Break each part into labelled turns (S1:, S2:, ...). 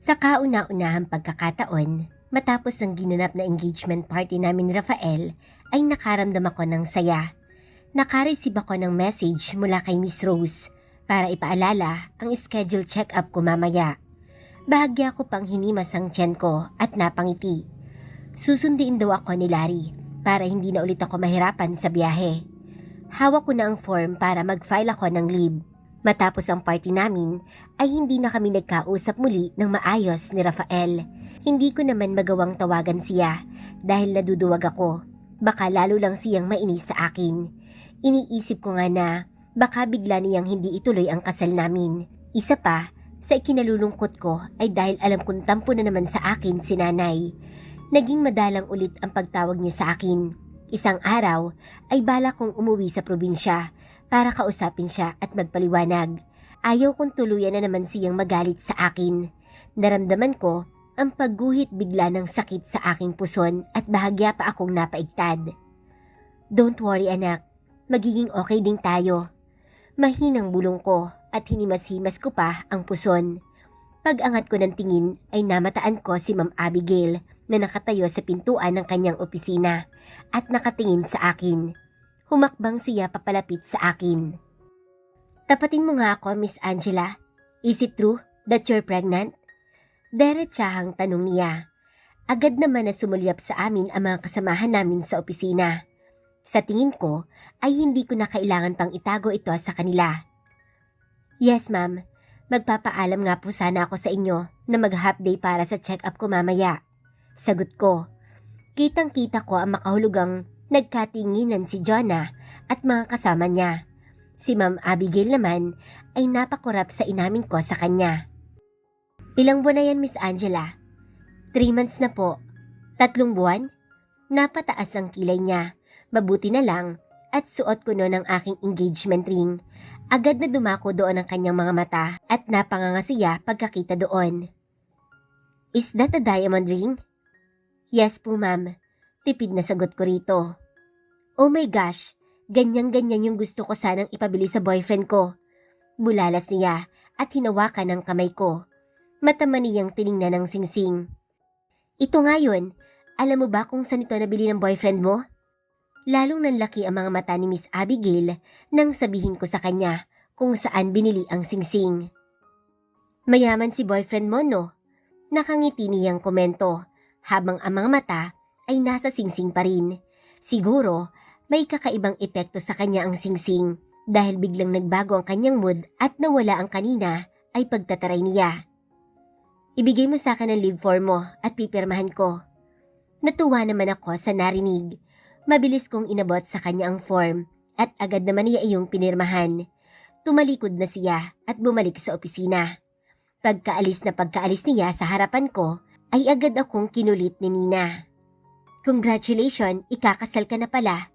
S1: Sa kauna-unahang pagkakataon, matapos ang ginanap na engagement party namin ni Rafael, ay nakaramdam ako ng saya. Nakareceive ako ng message mula kay Miss Rose para ipaalala ang schedule check-up ko mamaya. Bahagya ko pang hinimas ang tiyan ko at napangiti. Susundiin daw ako ni Larry para hindi na ulit ako mahirapan sa biyahe. Hawak ko na ang form para mag-file ako ng leave. Matapos ang party namin ay hindi na kami nagkausap muli ng maayos ni Rafael. Hindi ko naman magawang tawagan siya dahil naduduwag ako. Baka lalo lang siyang mainis sa akin. Iniisip ko nga na baka bigla niyang hindi ituloy ang kasal namin. Isa pa, sa ikinalulungkot ko ay dahil alam kong tampo na naman sa akin si nanay. Naging madalang ulit ang pagtawag niya sa akin. Isang araw ay bala kong umuwi sa probinsya para kausapin siya at magpaliwanag. Ayaw kong tuluyan na naman siyang magalit sa akin. Naramdaman ko ang pagguhit bigla ng sakit sa aking puson at bahagya pa akong napaigtad. Don't worry anak, magiging okay din tayo. Mahinang bulong ko at hinimas-himas ko pa ang puson. Pag-angat ko ng tingin ay namataan ko si Ma'am Abigail na nakatayo sa pintuan ng kanyang opisina at nakatingin sa akin. Humakbang siya papalapit sa akin. Tapatin mo nga ako, Miss Angela. Is it true that you're pregnant? Diretsahang tanong niya. Agad naman na sumulyap sa amin ang mga kasamahan namin sa opisina. Sa tingin ko ay hindi ko na kailangan pang itago ito sa kanila. Yes ma'am, magpapaalam nga po sana ako sa inyo na mag-half day para sa check-up ko mamaya. Sagot ko. Kitang-kita ko ang makahulugang nagkatinginan si Jonah at mga kasama niya. Si Ma'am Abigail naman ay napakurap sa inamin ko sa kanya. Ilang buwan na yan, Miss Angela? 3 months na po. 3 buwan? Napataas ang kilay niya. Mabuti na lang at suot ko noon ang aking engagement ring. Agad na dumako doon ang kanyang mga mata at napanganga siya pagkakita doon. Is that a diamond ring? Yes po ma'am. Tipid na sagot ko rito. Oh my gosh, ganyan-ganyan yung gusto ko sanang ipabili sa boyfriend ko. Bulalas niya at hinawakan ang kamay ko. Matama niyang tiningnan ng singsing. Ito nga yun, alam mo ba kung saan ito nabili ng boyfriend mo? Lalong nanlaki ang mga mata ni Miss Abigail nang sabihin ko sa kanya kung saan binili ang singsing. Mayaman si boyfriend mo no? Nakangiti niyang komento habang ang mga mata ay nasa singsing pa rin. Siguro, may kakaibang epekto sa kanya ang singsing dahil biglang nagbago ang kanyang mood at nawala ang kanina ay pagtataray niya. Ibigay mo sa akin ang leave form mo at pipirmahan ko. Natuwa naman ako sa narinig. Mabilis kong inabot sa kanya ang form at agad naman niya iyong pinirmahan. Tumalikod na siya at bumalik sa opisina. Pagkaalis niya sa harapan ko ay agad akong kinulit ni Nina. Congratulations, ikakasal ka na pala.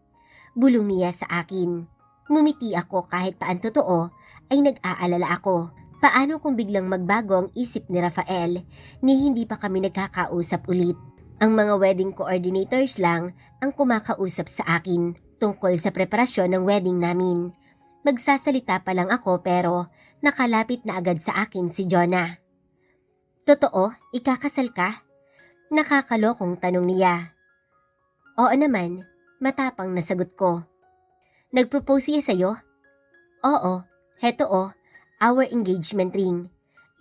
S1: Bulong niya sa akin. Ngumiti ako kahit paan totoo ay nag-aalala ako. Paano kung biglang magbago ang isip ni Rafael ni hindi pa kami nagkakausap ulit? Ang mga wedding coordinators lang ang kumakausap sa akin tungkol sa preparasyon ng wedding namin. Magsasalita pa lang ako pero nakalapit na agad sa akin si Jonah. Totoo, ikakasal ka? Nakakalokong tanong niya. Oo naman, matapang na sagot ko. Nag-propose siya sa'yo? Oo, heto our engagement ring.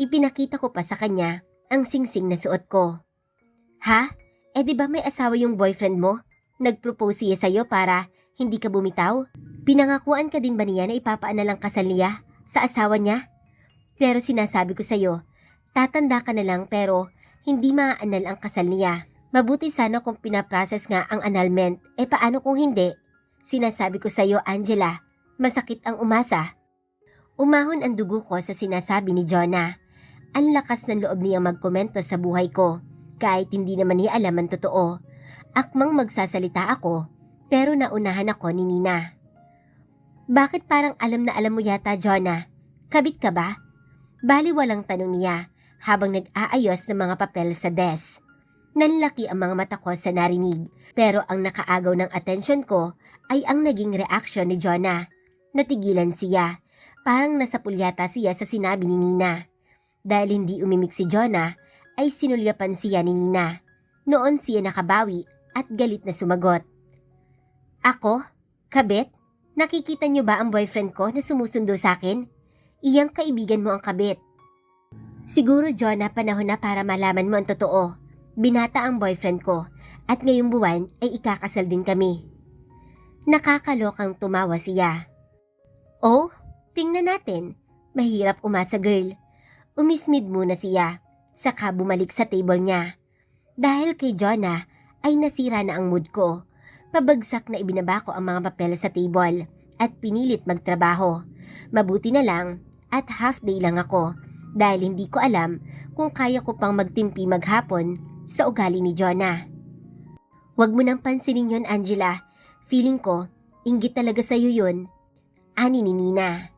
S1: Ipinakita ko pa sa kanya ang singsing na suot ko. Ha? Di ba may asawa yung boyfriend mo? Nag-propose siya sa'yo para hindi ka bumitaw? Pinangakuan ka din ba niya na ipapaanalang kasal niya sa asawa niya? Pero sinasabi ko sa'yo, tatanda ka na lang pero hindi maaanal ang kasal niya. Mabuti sana kung pinaprocess nga ang annulment. Paano kung hindi? Sinasabi ko sa'yo, Angela, masakit ang umasa. Umahon ang dugo ko sa sinasabi ni Jonah. Ang lakas ng loob niyang magkomento sa buhay ko, kahit hindi naman niya alam ang totoo. Akmang magsasalita ako, pero naunahan ako ni Nina. Bakit parang alam na alam mo yata, Jonah? Kabit ka ba? Baliwalang tanong niya habang nag-aayos ng mga papel sa desk. Nanlaki ang mga mata ko sa narinig, pero ang nakaagaw ng atensyon ko ay ang naging reaksyon ni Jonah. Natigilan siya, parang nasapulyata siya sa sinabi ni Nina. Dahil hindi umimik si Jonah, ay sinulyapan siya ni Nina. Noon siya nakabawi at galit na sumagot. Ako? Kabit? Nakikita niyo ba ang boyfriend ko na sumusundo sa akin? Iyang kaibigan mo ang kabit. Siguro, Jonah, panahon na para malaman mo ang totoo. Binata ang boyfriend ko at ngayong buwan ay ikakasal din kami. Nakakalokang tumawa siya. Oh, tingnan natin. Mahirap umasa, girl. Umismid muna siya, saka bumalik sa table niya. Dahil kay Jonah ay nasira na ang mood ko. Pabagsak na ibinaba ko ang mga papel sa table at pinilit magtrabaho. Mabuti na lang at half day lang ako dahil hindi ko alam kung kaya ko pang magtimpi maghapon sa ugali ni Jonah. Huwag mo nang pansinin yon, Angela. Feeling ko, inggit talaga sa'yo yun. Ani ni Nina.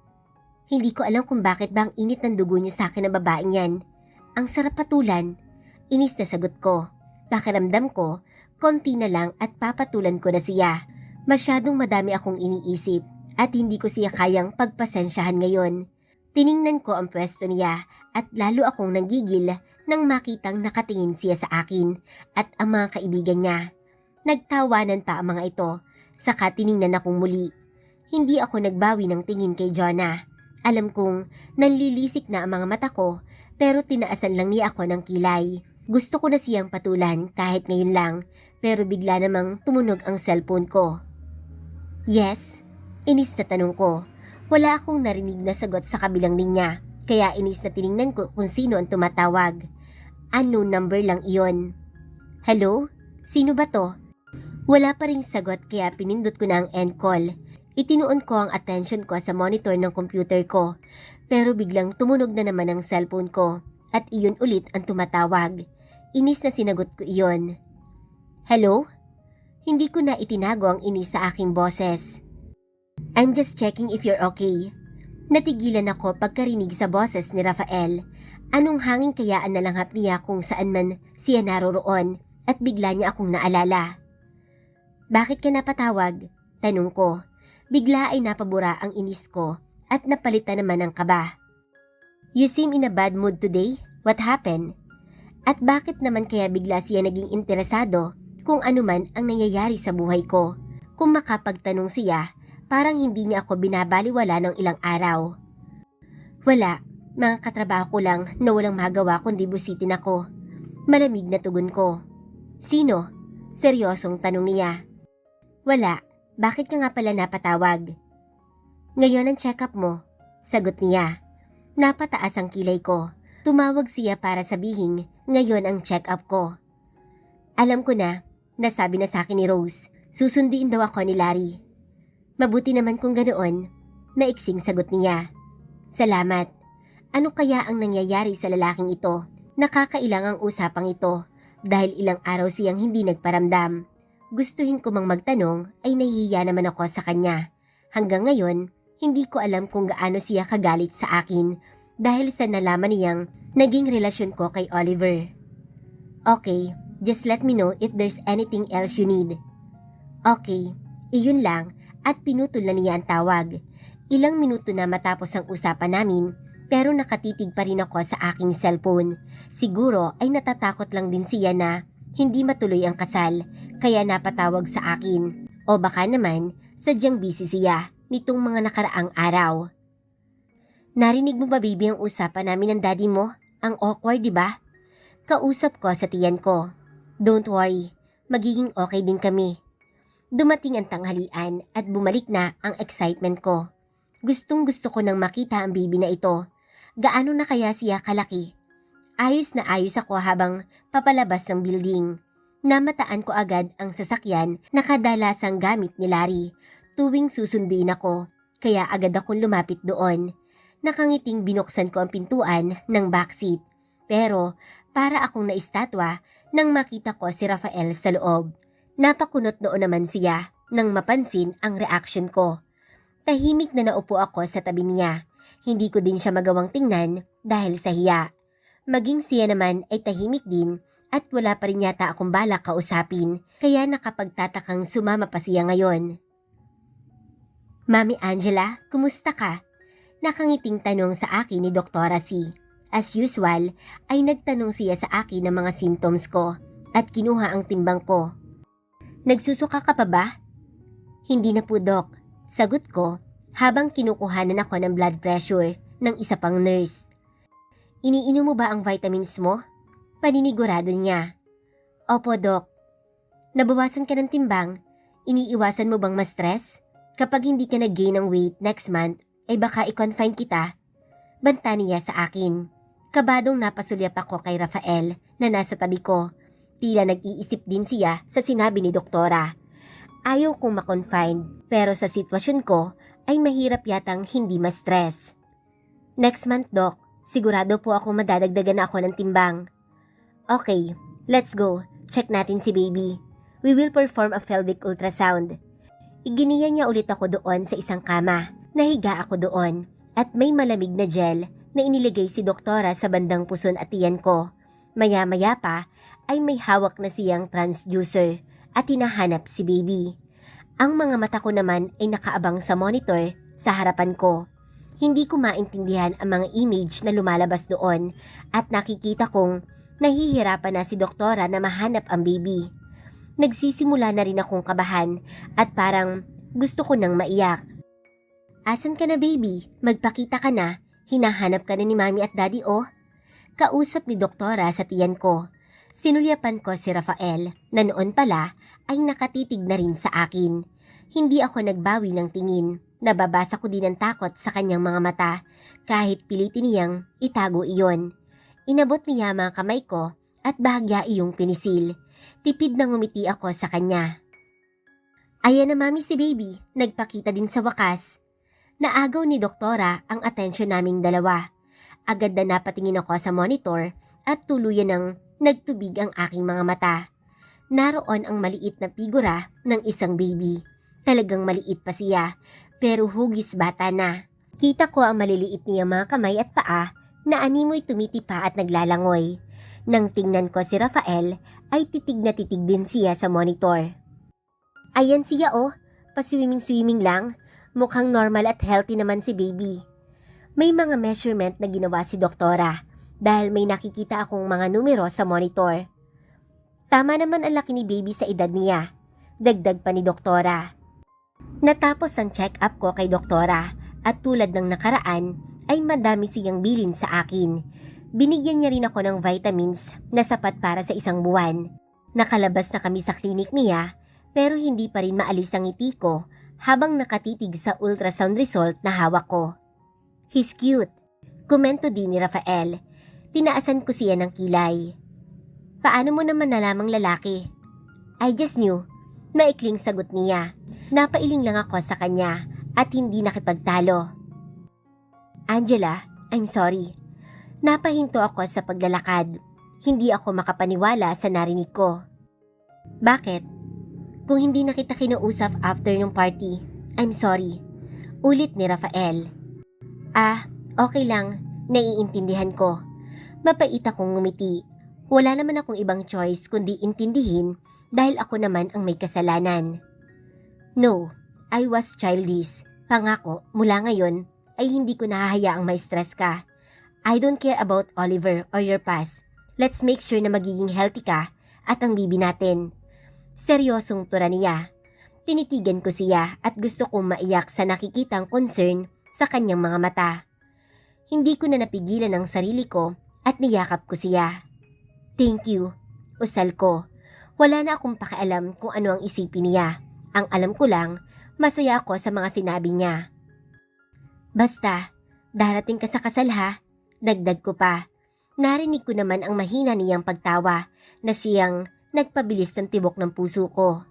S1: Hindi ko alam kung bakit ba ang init ng dugo niya sa akin ng babaeng yan. Ang sarap patulan. Inis na sagot ko. Pakiramdam ko, konti na lang at papatulan ko na siya. Masyadong madami akong iniisip at hindi ko siya kayang pagpasensyahan ngayon. Tiningnan ko ang pwesto niya at lalo akong nanggigil nang makitang nakatingin siya sa akin at ang mga kaibigan niya. Nagtawanan pa ang mga ito, saka tiningnan akong muli. Hindi ako nagbawi ng tingin kay Jonah. Alam kong nanlilisik na ang mga mata ko pero tinaasan lang niya ako ng kilay. Gusto ko na siyang patulan kahit ngayon lang pero bigla namang tumunog ang cellphone ko. Yes? Inis na tanong ko. Wala akong narinig na sagot sa kabilang linya kaya inis na tiningnan ko kung sino ang tumatawag. Unknown number lang iyon. Hello? Sino ba to? Wala pa ring sagot kaya pinindot ko na ang end call. Itinuon ko ang attention ko sa monitor ng computer ko pero biglang tumunog na naman ang cellphone ko at iyon ulit ang tumatawag. Inis na sinagot ko iyon. Hello? Hindi ko na itinago ang inis sa aking boses. I'm just checking if you're okay. Natigilan ako pagkarinig sa boses ni Rafael. Anong hangin kaya ang nalanghap niya kung saan man siya naroroon at bigla niya akong naalala. Bakit ka napatawag? Tanong ko. Bigla ay napabura ang inis ko at napalitan naman ng kaba. You seem in a bad mood today. What happened? At bakit naman kaya bigla siya naging interesado kung ano man ang nangyayari sa buhay ko? Kung makapagtanong siya, parang hindi niya ako binabaliwala ng ilang araw. Wala, mga katrabaho ko lang na walang magawa kundi busitin ako. Malamig na tugon ko. Sino? Seryosong tanong niya. Wala. Bakit ka nga pala napatawag? Ngayon ang check-up mo, sagot niya. Napataas ang kilay ko. Tumawag siya para sabihin ngayon ang check-up ko. Alam ko na, nasabi na sa akin ni Rose, susunduin daw ako ni Larry. Mabuti naman kung ganoon, maiksing sagot niya. Salamat. Ano kaya ang nangyayari sa lalaking ito? Nakakailang ang usapang ito dahil ilang araw siyang hindi nagparamdam. Gustuhin ko mang magtanong ay nahihiya naman ako sa kanya. Hanggang ngayon, hindi ko alam kung gaano siya kagalit sa akin dahil sa nalaman niyang naging relasyon ko kay Oliver. Okay, just let me know if there's anything else you need. Okay, iyon lang at pinutol na niya ang tawag. Ilang minuto na matapos ang usapan namin pero nakatitig pa rin ako sa aking cellphone. Siguro ay natatakot lang din siya na hindi matuloy ang kasal kaya napatawag sa akin o baka naman sadyang busy siya nitong mga nakaraang araw. Narinig mo ba, baby, ang usapan namin ng daddy mo? Ang awkward, di ba? Kausap ko sa tiyan ko. Don't worry, magiging okay din kami. Dumating ang tanghalian at bumalik na ang excitement ko. Gustong gusto ko nang makita ang baby na ito. Gaano na kaya siya kalaki? Ayos na ayos ako habang papalabas ng building. Namataan ko agad ang sasakyan na kadalasang gamit ni Larry tuwing susunduin ako, kaya agad akong lumapit doon. Nakangiting binuksan ko ang pintuan ng backseat, pero para akong naistatwa nang makita ko si Rafael sa loob. Napakunot noon naman siya nang mapansin ang reaction ko. Tahimik na naupo ako sa tabi niya. Hindi ko din siya magawang tingnan dahil sa hiya. Maging siya naman ay tahimik din at wala pa rin yata akong balak kausapin kaya nakapagtatakang sumama pa siya ngayon. Mami Angela, kumusta ka? Nakangiting tanong sa akin ni Doktora C. As usual, ay nagtanong siya sa akin ng mga symptoms ko at kinuha ang timbang ko. Nagsusuka ka pa ba? Hindi na po, Dok. Sagot ko habang kinukuhanan ako ng blood pressure ng isa pang nurse. Iniinom mo ba ang vitamins mo? Paninigurado niya. Opo, Dok. Nabawasan ka ng timbang? Iniiwasan mo bang ma-stress? Kapag hindi ka nag-gain ng weight next month, ay baka i-confine kita. Banta niya sa akin. Kabadong napasulyap ako kay Rafael na nasa tabi ko. Tila nag-iisip din siya sa sinabi ni doktora. Ayaw kong ma-confine pero sa sitwasyon ko ay mahirap yatang hindi ma-stress. Next month, Doc, sigurado po ako madadagdagan na ako ng timbang. Okay, let's go. Check natin si baby. We will perform a pelvic ultrasound. Iginiya niya ulit ako doon sa isang kama. Nahiga ako doon at may malamig na gel na inilagay si doktora sa bandang puson at tiyan ko. Maya-maya pa ay may hawak na siyang transducer at hinahanap si baby. Ang mga mata ko naman ay nakaabang sa monitor sa harapan ko. Hindi ko maintindihan ang mga image na lumalabas doon at nakikita kong nahihirapan na si doktora na mahanap ang baby. Nagsisimula na rin akong kabahan at parang gusto ko nang maiyak. Asan ka na, baby? Magpakita ka na. Hinahanap ka na ni mami at daddy, oh. Kausap ni doktora sa tiyan ko. Sinulyapan ko si Rafael na noon pala ay nakatitig na rin sa akin. Hindi ako nagbawi ng tingin. Nababasa ko din ang takot sa kanyang mga mata kahit pilitin niyang itago iyon. Inabot niya mga kamay ko at bahagya iyong pinisil. Tipid na ngumiti ako sa kanya. Ayan na mami si baby, nagpakita din sa wakas. Naagaw ni doktora ang atensyon naming dalawa. Agad na napatingin ako sa monitor at tuluyan ng nagtubig ang aking mga mata. Naroon ang maliit na figura ng isang baby. Talagang maliit pa siya, pero hugis bata na. Kita ko ang maliliit niya mga kamay at paa na animoy tumitipa at naglalangoy. Nang tingnan ko si Rafael, ay titig na titig din siya sa monitor. Ayan siya oh, pa-swimming-swimming lang. Mukhang normal at healthy naman si baby. May mga measurement na ginawa si doktora dahil may nakikita akong mga numero sa monitor. Tama naman ang laki ni baby sa edad niya. Dagdag pa ni doktora. Natapos ang check-up ko kay doktora at tulad ng nakaraan ay madami siyang bilin sa akin. Binigyan niya rin ako ng vitamins na sapat para sa isang buwan. Nakalabas na kami sa klinik niya pero hindi pa rin maalis ang ngiti ko habang nakatitig sa ultrasound result na hawak ko. He's cute. Komento din ni Rafael. Tinaasan ko siya ng kilay. Paano mo naman nalamang lalaki? I just knew. Maikling sagot niya. Napailing lang ako sa kanya at hindi nakipagtalo. Angela, I'm sorry. Napahinto ako sa paglalakad. Hindi ako makapaniwala sa narinig ko. Bakit? Kung hindi na kita kinausap after ng party, I'm sorry. Ulit ni Rafael. Okay lang. Naiintindihan ko. Mapait akong ngumiti. Wala naman akong ibang choice kundi intindihin dahil ako naman ang may kasalanan. No, I was childish. Pangako, mula ngayon ay hindi ko nahahayaang ma-stress ka. I don't care about Oliver or your past. Let's make sure na magiging healthy ka at ang bibi natin. Seryosong tura niya. Tinitigan ko siya at gusto kong maiyak sa nakikitang concern sa kanyang mga mata. Hindi ko na napigilan ang sarili ko at niyakap ko siya. Thank you. Usal ko. Wala na akong pakialam kung ano ang isipin niya. Ang alam ko lang, masaya ako sa mga sinabi niya. Basta, darating ka sa kasal ha? Dagdag ko pa. Narinig ko naman ang mahina niyang pagtawa na siyang nagpabilis ng tibok ng puso ko.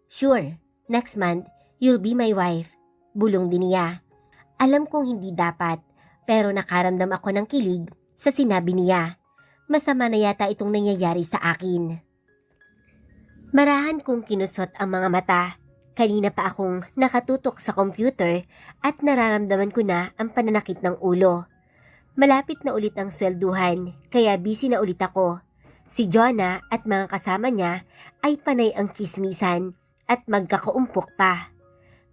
S1: Sure, next month, you'll be my wife. Bulong din niya. Alam kong hindi dapat, pero nakaramdam ako ng kilig sa sinabi niya. Masama na yata itong nangyayari sa akin. Marahan kong kinusot ang mga mata. Kanina pa akong nakatutok sa computer at nararamdaman ko na ang pananakit ng ulo. Malapit na ulit ang swelduhan, kaya busy na ulit ako. Si Jonah at mga kasama niya ay panay ang tsismisan at magkakaumpok pa.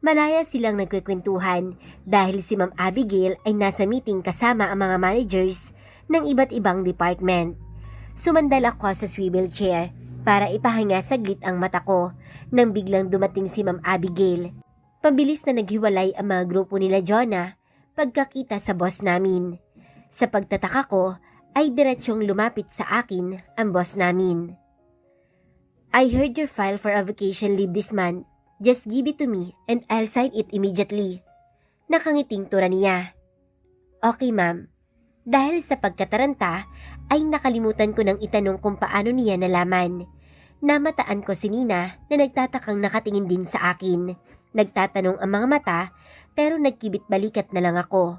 S1: Malaya silang nagkwekwentuhan dahil si Ma'am Abigail ay nasa meeting kasama ang mga managers ng iba't ibang department. Sumandal ako sa swivel chair para ipahinga saglit ang mata ko nang biglang dumating si Ma'am Abigail. Pabilis na naghiwalay ang mga grupo nila Jonah pagkakita sa boss namin. Sa pagtataka ko ay diretsyong lumapit sa akin ang boss namin. I heard your file for a vacation leave this month. Just give it to me and I'll sign it immediately. Nakangiting tura niya. Okay ma'am. Dahil sa pagkataranta ay nakalimutan ko nang itanong kung paano niya nalaman. Namataan ko si Nina na nagtatakang nakatingin din sa akin. Nagtatanong ang mga mata pero nagkibit balikat na lang ako.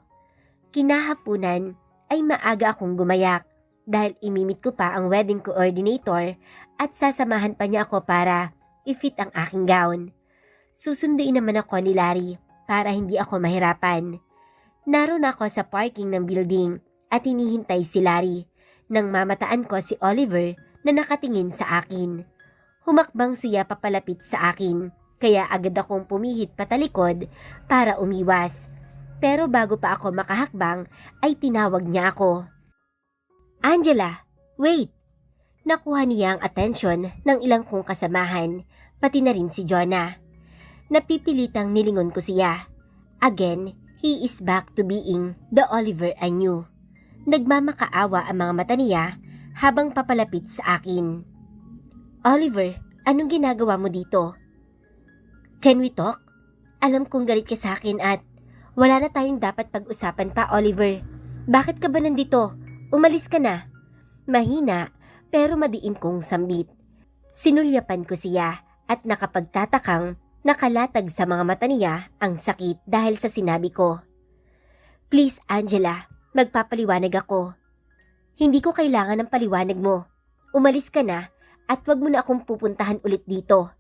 S1: Kinahapunan ay maaga akong gumayak dahil imimit ko pa ang wedding coordinator at sasamahan pa niya ako para i-fit ang aking gown. Susunduin naman ako ni Larry para hindi ako mahirapan. Naroon ako sa parking ng building at hinihintay si Larry nang mamataan ko si Oliver na nakatingin sa akin. Humakbang siya papalapit sa akin kaya agad akong pumihit patalikod para umiwas. Pero bago pa ako makahakbang ay tinawag niya ako. Angela, wait! Nakuha niya ang atensyon ng ilang kong kasamahan, pati na rin si Jonah. Napipilitang nilingon ko siya. Again, he is back to being the Oliver I knew. Nagmamakaawa ang mga mata niya habang papalapit sa akin. Oliver, anong ginagawa mo dito? Can we talk? Alam kong galit ka sa akin at wala na tayong dapat pag-usapan pa, Oliver. Bakit ka ba nandito? Umalis ka na. Mahina pero madiin kong sambit. Sinulyapan ko siya at nakapagtatakang nakalatag sa mga mata niya ang sakit dahil sa sinabi ko. Please, Angela, magpapaliwanag ako. Hindi ko kailangan ng paliwanag mo. Umalis ka na at wag mo na akong pupuntahan ulit dito.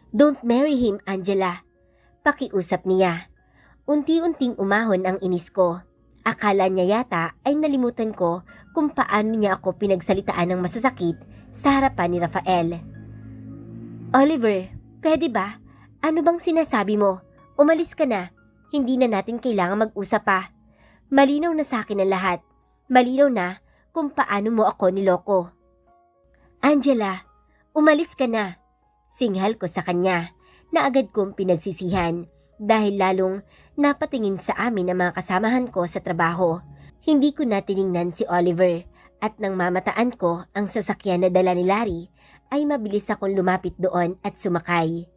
S1: Don't marry him, Angela. Pakiusap niya. Unti-unting umahon ang inis ko. Akala niya yata ay nalimutan ko kung paano niya ako pinagsalitaan ng masasakit sa harapan ni Rafael. Oliver, pwede ba? Ano bang sinasabi mo? Umalis ka na. Hindi na natin kailangan mag-usap pa. Malinaw na sa akin ang lahat. Malinaw na kung paano mo ako niloko. Angela, umalis ka na. Singhal ko sa kanya na agad kong pinagsisihan dahil lalong napatingin sa amin ang mga kasamahan ko sa trabaho. Hindi ko na tiningnan si Oliver at nang mamataan ko ang sasakyan na dala ni Larry ay mabilis akong lumapit doon at sumakay.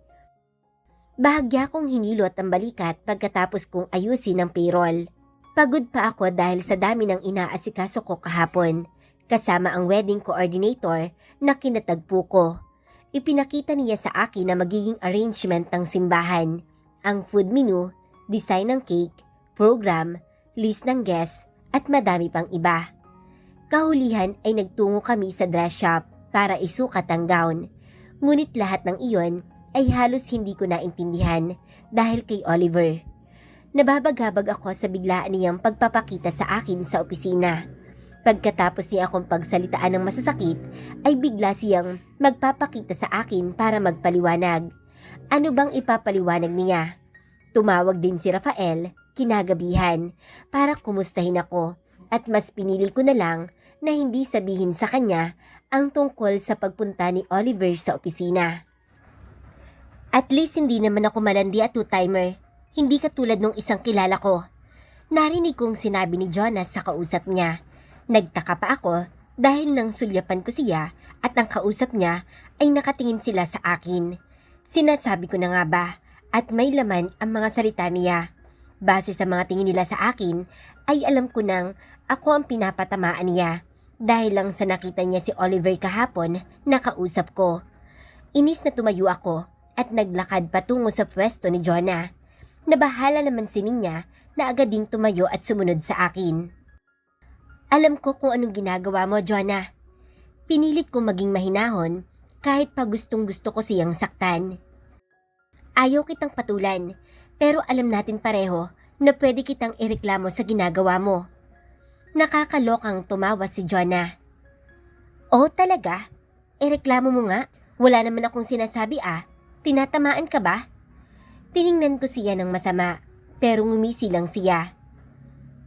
S1: Bahagya kong hinilot ang balikat pagkatapos kong ayusin ang payroll. Pagod pa ako dahil sa dami ng inaasikaso ko kahapon, kasama ang wedding coordinator na kinatagpo ko. Ipinakita niya sa akin na magiging arrangement ng simbahan, ang food menu, design ng cake, program, list ng guests at madami pang iba. Kahulihan ay nagtungo kami sa dress shop para isukat ang gown. Ngunit lahat ng iyon ay halos hindi ko naintindihan dahil kay Oliver. Nababagabag ako sa biglaan niyang pagpapakita sa akin sa opisina. Pagkatapos niya akong pagsalitaan ng masasakit, ay bigla siyang magpapakita sa akin para magpaliwanag. Ano bang ipapaliwanag niya? Tumawag din si Rafael, kinagabihan, para kumustahin ako at mas pinili ko na lang na hindi sabihin sa kanya ang tungkol sa pagpunta ni Oliver sa opisina. At least hindi naman ako malandi at two-timer. Hindi katulad nung isang kilala ko. Narinig kong sinabi ni Jonas sa kausap niya. Nagtaka pa ako dahil nang sulyapan ko siya at ang kausap niya ay nakatingin sila sa akin. Sinasabi ko na nga ba at may laman ang mga salita niya. Base sa mga tingin nila sa akin ay alam ko nang ako ang pinapatamaan niya dahil lang sa nakita niya si Oliver kahapon na kausap ko. Inis na tumayo ako at naglakad patungo sa pwesto ni Jonah. Nabahala naman si Ninya na agad ding tumayo at sumunod sa akin. Alam ko kung anong ginagawa mo, Jonah. Pinilit kong maging mahinahon kahit pa gustong-gusto ko siyang saktan. Ayaw kitang patulan, pero alam natin pareho na pwede kitang ireklamo sa ginagawa mo. Nakakalokang tumawa si Jonah. Oh, talaga? Ireklamo mo nga? Wala naman akong sinasabi ah. Tinatamaan ka ba? Tiningnan ko siya ng masama, pero ngumisi lang siya.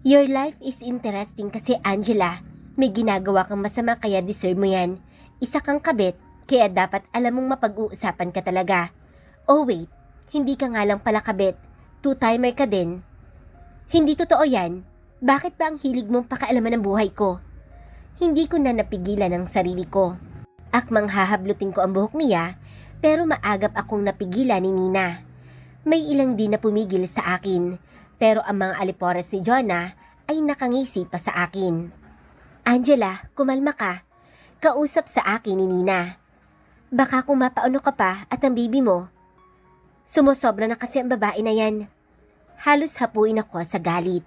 S1: Your life is interesting kasi Angela, may ginagawa kang masama kaya deserve mo yan. Isa kang kabit, kaya dapat alam mong mapag-uusapan ka talaga. Oh wait, hindi ka nga lang pala kabit, two-timer ka din. Hindi totoo yan. Bakit ba ang hilig mong pakialaman ng buhay ko? Hindi ko na napigilan ang sarili ko. Akmang hahablutin ko ang buhok niya, pero maagap akong napigilan ni Nina. May ilang din na pumigil sa akin, pero ang mga alipores ni Jonah ay nakangisi pa sa akin. Angela, kumalma ka. Kausap sa akin ni Nina. Baka kung mapaano ka pa at ang baby mo. Sumusobra na kasi ang babae na yan. Halos hapuin ako sa galit.